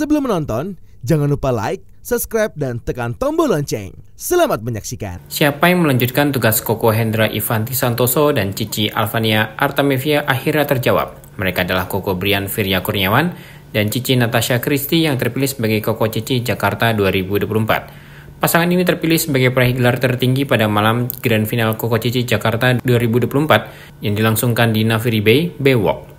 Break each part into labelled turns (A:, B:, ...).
A: Sebelum menonton, jangan lupa like, subscribe, dan tekan tombol lonceng. Selamat menyaksikan.
B: Siapa yang melanjutkan tugas Koko Hendra Ivanti Santoso dan Cici Alvania Artamevia akhirnya terjawab. Mereka adalah Koko Brian Firya Kurniawan dan Cici Natasha Christy yang terpilih sebagai Koko Cici Jakarta 2024. Pasangan ini terpilih sebagai peraih gelar tertinggi pada malam Grand Final Koko Cici Jakarta 2024 yang dilangsungkan di Naviri Bay, Baywalk.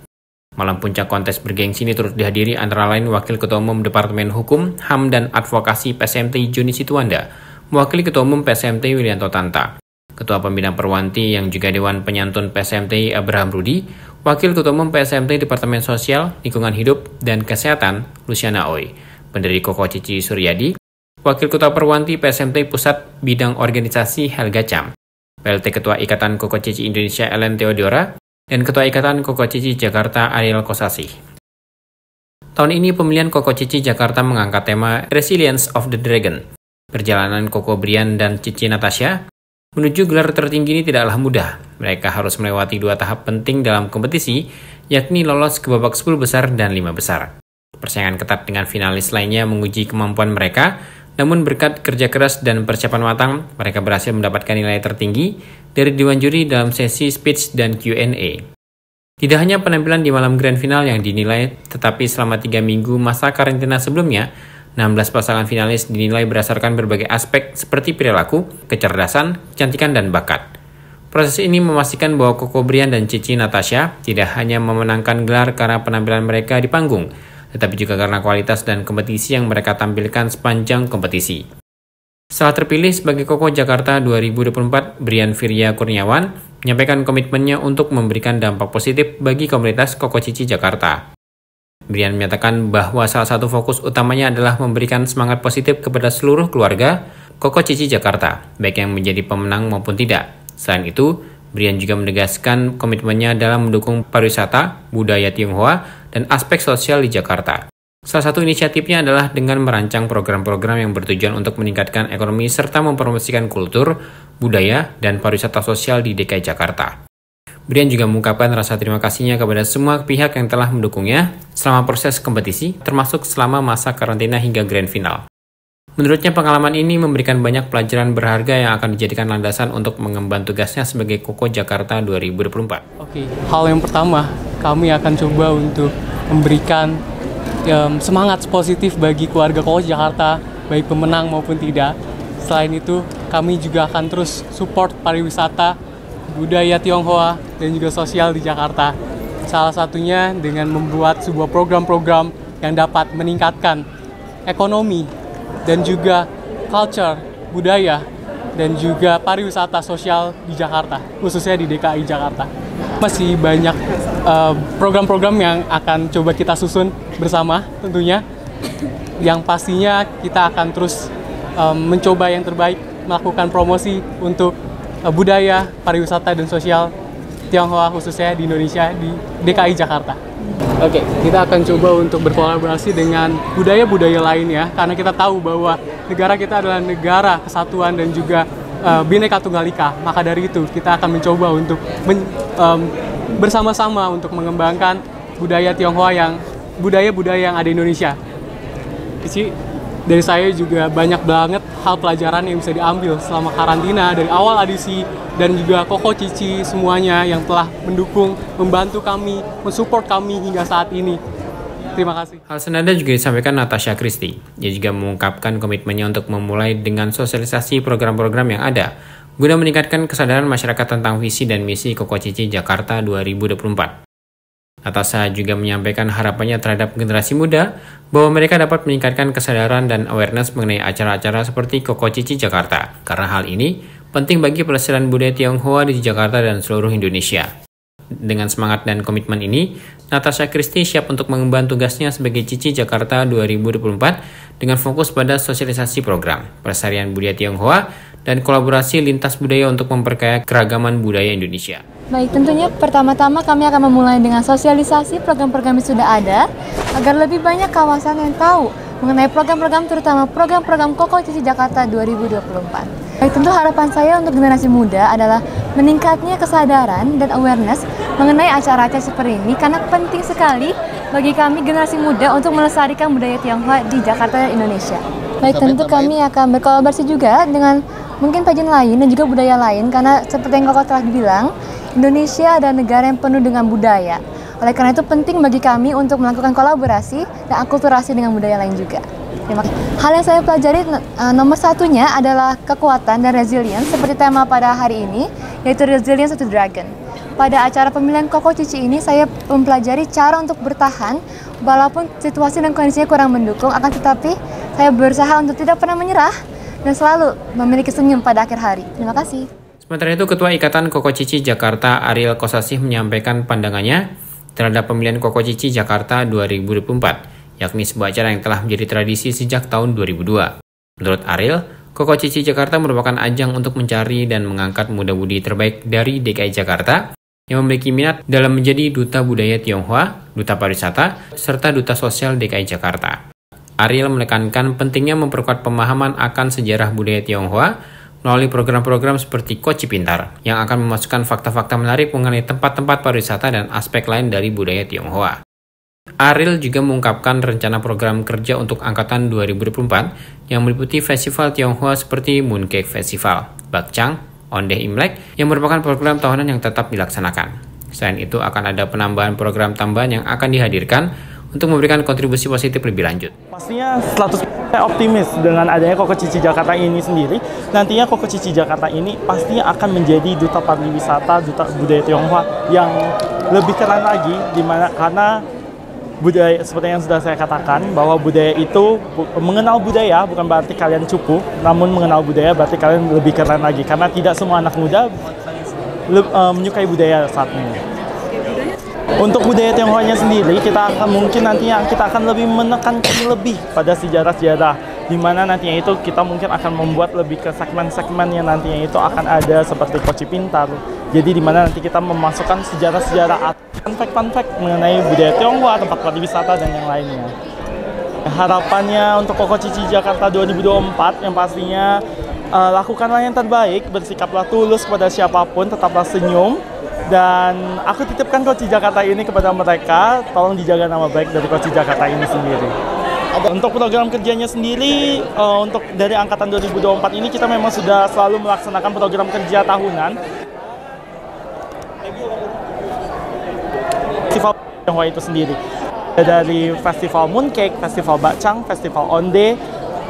B: Malam puncak kontes bergengsi ini turut dihadiri antara lain Wakil Ketua Umum Departemen Hukum, HAM, dan Advokasi PSMT Joni Situanda, Wakil Ketua Umum PSMT Wilianto Tanta, Ketua Pembina Perwanti yang juga Dewan Penyantun PSMT Abraham Rudi, Wakil Ketua Umum PSMT Departemen Sosial, Lingkungan Hidup, dan Kesehatan Luciana Oi, pendiri Koko Cici Suryadi, Wakil Ketua Perwanti PSMT Pusat Bidang Organisasi Helga Cham, PLT Ketua Ikatan Koko Cici Indonesia Ellen Theodora, dan Ketua Ikatan Koko Cici Jakarta Ariel Kosasih. Tahun ini pemilihan Koko Cici Jakarta mengangkat tema Resilience of the Dragon. Perjalanan Koko Brian dan Cici Natasha menuju gelar tertinggi ini tidaklah mudah. Mereka harus melewati 2 tahap penting dalam kompetisi, yakni lolos ke babak 10 besar dan 5 besar. Persaingan ketat dengan finalis lainnya menguji kemampuan mereka, namun berkat kerja keras dan persiapan matang, mereka berhasil mendapatkan nilai tertinggi dari Dewan Juri dalam sesi speech dan Q&A. Tidak hanya penampilan di malam grand final yang dinilai, tetapi selama 3 minggu masa karantina sebelumnya, 16 pasangan finalis dinilai berdasarkan berbagai aspek seperti perilaku, kecerdasan, kecantikan, dan bakat. Proses ini memastikan bahwa Koko Brian dan Cici Natasha tidak hanya memenangkan gelar karena penampilan mereka di panggung, tetapi juga karena kualitas dan kompetisi yang mereka tampilkan sepanjang kompetisi. Setelah terpilih sebagai Koko Jakarta 2024, Brian Firya Kurniawan menyampaikan komitmennya untuk memberikan dampak positif bagi komunitas Koko Cici Jakarta. Brian menyatakan bahwa salah satu fokus utamanya adalah memberikan semangat positif kepada seluruh keluarga Koko Cici Jakarta, baik yang menjadi pemenang maupun tidak. Selain itu, Brian juga menegaskan komitmennya dalam mendukung pariwisata, budaya Tionghoa, dan aspek sosial di Jakarta. Salah satu inisiatifnya adalah dengan merancang program-program yang bertujuan untuk meningkatkan ekonomi serta mempromosikan kultur, budaya, dan pariwisata sosial di DKI Jakarta. Brian juga mengungkapkan rasa terima kasihnya kepada semua pihak yang telah mendukungnya selama proses kompetisi, termasuk selama masa karantina hingga grand final. Menurutnya pengalaman ini memberikan banyak pelajaran berharga yang akan dijadikan landasan untuk mengemban tugasnya sebagai Koko Jakarta 2024.
C: Oke, hal yang pertama, kami akan coba untuk memberikan semangat positif bagi keluarga Koko Jakarta, baik pemenang maupun tidak. Selain itu, kami juga akan terus support pariwisata, budaya Tionghoa, dan juga sosial di Jakarta. Salah satunya dengan membuat sebuah program-program yang dapat meningkatkan ekonomi dan juga culture, budaya, dan juga pariwisata sosial di Jakarta, khususnya di DKI Jakarta. Masih banyak program-program yang akan coba kita susun bersama tentunya. Yang pastinya kita akan terus mencoba yang terbaik, melakukan promosi untuk budaya, pariwisata, dan sosial Tionghoa khususnya di Indonesia, di DKI Jakarta. Oke, kita akan coba untuk berkolaborasi dengan budaya-budaya lainnya, karena kita tahu bahwa negara kita adalah negara kesatuan dan juga Bhinneka Tunggal Ika. Maka dari itu, kita akan mencoba untuk bersama-sama untuk mengembangkan budaya Tionghoa budaya-budaya yang ada di Indonesia. Dari saya juga banyak banget hal pelajaran yang bisa diambil selama karantina dari awal audisi dan juga Koko Cici semuanya yang telah mendukung, membantu kami, mensupport kami hingga saat ini. Terima kasih.
B: Hal senada juga disampaikan Natasha Christy. Dia juga mengungkapkan komitmennya untuk memulai dengan sosialisasi program-program yang ada guna meningkatkan kesadaran masyarakat tentang visi dan misi Koko Cici Jakarta 2024. Natasha juga menyampaikan harapannya terhadap generasi muda bahwa mereka dapat meningkatkan kesadaran dan awareness mengenai acara-acara seperti Koko Cici Jakarta, karena hal ini penting bagi pelestarian budaya Tionghoa di Jakarta dan seluruh Indonesia. Dengan semangat dan komitmen ini, Natasha Christy siap untuk mengemban tugasnya sebagai Cici Jakarta 2024 dengan fokus pada sosialisasi program, pelestarian budaya Tionghoa, dan kolaborasi lintas budaya untuk memperkaya keragaman budaya Indonesia.
D: Baik, tentunya pertama-tama kami akan memulai dengan sosialisasi program-program yang sudah ada agar lebih banyak kawasan yang tahu mengenai program-program, terutama program-program Koko Cici Jakarta 2024. Baik, tentu harapan saya untuk generasi muda adalah meningkatnya kesadaran dan awareness mengenai acara-acara seperti ini, karena penting sekali bagi kami generasi muda untuk melestarikan budaya Tionghoa di Jakarta dan Indonesia. Baik, tentu kami akan berkolaborasi juga dengan mungkin pageant lain dan juga budaya lain, karena seperti yang Koko telah bilang, Indonesia adalah negara yang penuh dengan budaya. Oleh karena itu penting bagi kami untuk melakukan kolaborasi dan akulturasi dengan budaya lain juga. Terima kasih. Hal yang saya pelajari nomor satunya adalah kekuatan dan resilience seperti tema pada hari ini, yaitu Resilience of the Dragon. Pada acara pemilihan Koko Cici ini saya mempelajari cara untuk bertahan walaupun situasi dan kondisinya kurang mendukung, akan tetapi saya berusaha untuk tidak pernah menyerah dan selalu memiliki senyum pada akhir hari. Terima kasih.
B: Sementara itu, Ketua Ikatan Koko Cici Jakarta Ariel Kosasih menyampaikan pandangannya terhadap pemilihan Koko Cici Jakarta 2024, yakni sebuah acara yang telah menjadi tradisi sejak tahun 2002. Menurut Ariel, Koko Cici Jakarta merupakan ajang untuk mencari dan mengangkat muda-mudi terbaik dari DKI Jakarta yang memiliki minat dalam menjadi duta budaya Tionghoa, duta pariwisata, serta duta sosial DKI Jakarta. Ariel menekankan pentingnya memperkuat pemahaman akan sejarah budaya Tionghoa melalui program-program seperti Koci Pintar yang akan memasukkan fakta-fakta menarik mengenai tempat-tempat pariwisata dan aspek lain dari budaya Tionghoa. Ariel juga mengungkapkan rencana program kerja untuk angkatan 2024 yang meliputi festival Tionghoa seperti Mooncake Festival, Bakcang, Ondeh Imlek yang merupakan program tahunan yang tetap dilaksanakan. Selain itu akan ada penambahan program tambahan yang akan dihadirkan untuk memberikan kontribusi positif lebih lanjut.
E: Pastinya 100% optimis dengan adanya Koko Cici Jakarta ini sendiri. Nantinya Koko Cici Jakarta ini pastinya akan menjadi duta pariwisata, duta budaya Tionghoa yang lebih keren lagi, karena budaya seperti yang sudah saya katakan, bahwa budaya itu mengenal budaya bukan berarti kalian cupu, namun mengenal budaya berarti kalian lebih keren lagi, karena tidak semua anak muda menyukai budaya saat ini. Untuk budaya Tionghoanya sendiri, kita akan lebih menekankan lebih pada sejarah-sejarah, di mana nantinya itu kita mungkin akan membuat lebih ke segmen-segmen yang nantinya itu akan ada seperti Koci Pintar. Jadi di mana nanti kita memasukkan sejarah-sejarah, fun fact mengenai budaya Tionghoa, tempat pariwisata dan yang lainnya. Harapannya untuk Koko Cici Jakarta 2024 yang pastinya lakukanlah yang terbaik, bersikaplah tulus kepada siapapun, tetaplah senyum. Dan aku titipkan Koci Jakarta ini kepada mereka, tolong dijaga nama baik dari Koci Jakarta ini sendiri. Untuk program kerjanya sendiri, untuk dari angkatan 2024 ini kita memang sudah selalu melaksanakan program kerja tahunan. Festival Tionghoa itu sendiri. Dari festival Mooncake, festival Bakcang, festival Ondeh,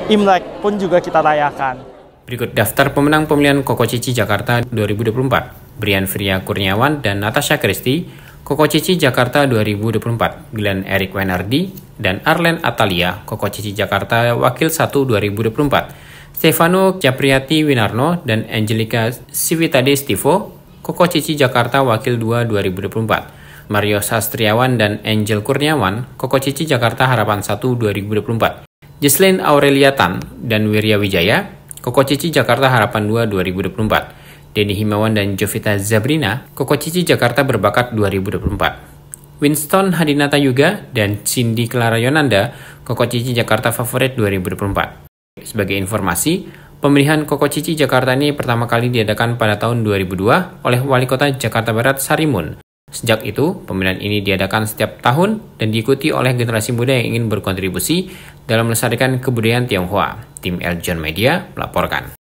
E: Imlek pun juga kita rayakan.
B: Berikut daftar pemenang pemilihan Koko Cici Jakarta 2024. Brian Firya Kurniawan dan Natasha Christie, Koko Cici Jakarta 2024, Glenn Eric Wenardi, dan Arlen Atalia, Koko Cici Jakarta Wakil 1 2024, Stefano Capriati Winarno dan Angelica Civitade Stivo, Koko Cici Jakarta Wakil 2 2024, Mario Sastriawan dan Angel Kurniawan, Koko Cici Jakarta Harapan 1 2024, Jesslyn Aurelia Tan dan Wirya Wijaya, Koko Cici Jakarta Harapan 2 2024, Denny Himawan dan Jovita Zabrina, Koko Cici Jakarta Berbakat 2024. Winston Hadinata Yuga dan Cindy Clara Yonanda, Koko Cici Jakarta Favorit 2024. Sebagai informasi, pemilihan Koko Cici Jakarta ini pertama kali diadakan pada tahun 2002 oleh Wali Kota Jakarta Barat Sarimun. Sejak itu, pemilihan ini diadakan setiap tahun dan diikuti oleh generasi muda yang ingin berkontribusi dalam melestarikan kebudayaan Tionghoa. Tim Eljon Media melaporkan.